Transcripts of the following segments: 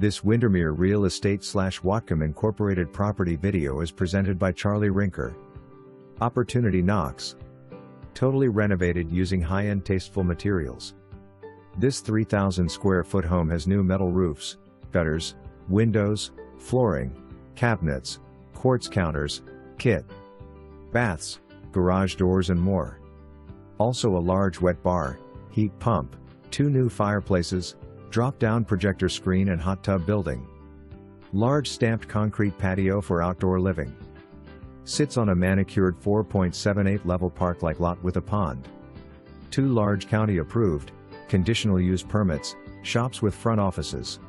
This Windermere Real Estate / Whatcom Incorporated property video is presented by Charlie Rinker. Opportunity knocks. Totally renovated using high-end tasteful materials. This 3,000 square foot home has new metal roofs, gutters, windows, flooring, cabinets, quartz counters, kit, baths, garage doors and more. Also a large wet bar, heat pump, 2 new fireplaces, drop-down projector screen and hot tub building. Large stamped concrete patio for outdoor living. Sits on a manicured 4.78 level park-like lot with a pond. 2 large county-approved, conditional use permits, shops with front offices.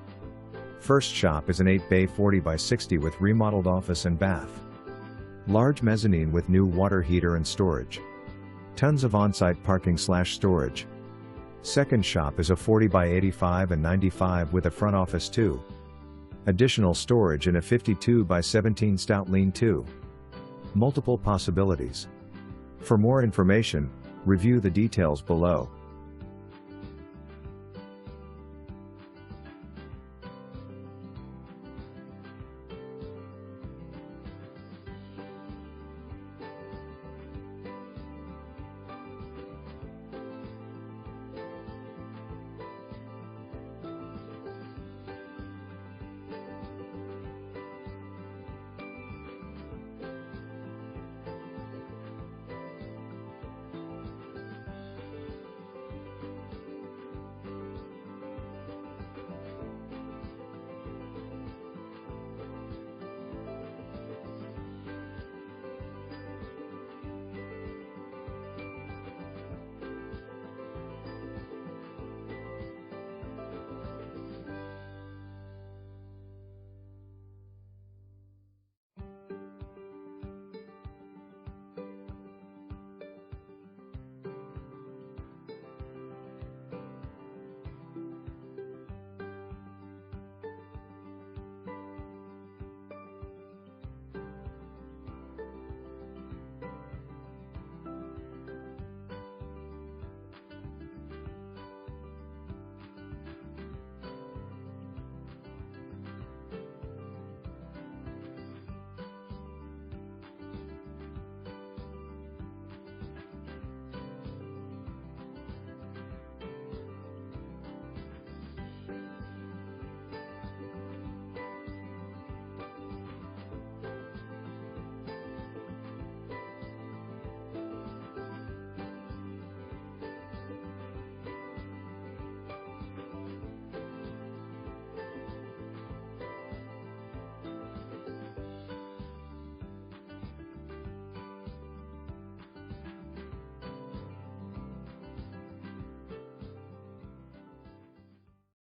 First shop is an 8-bay 40 by 60 with remodeled office and bath. Large mezzanine with new water heater and storage. Tons of on-site parking / storage. Second shop is a 40 by 85 and 95 with a front office too. Additional storage in a 52 by 17 stout lean-to. Multiple possibilities. For more information, review the details below.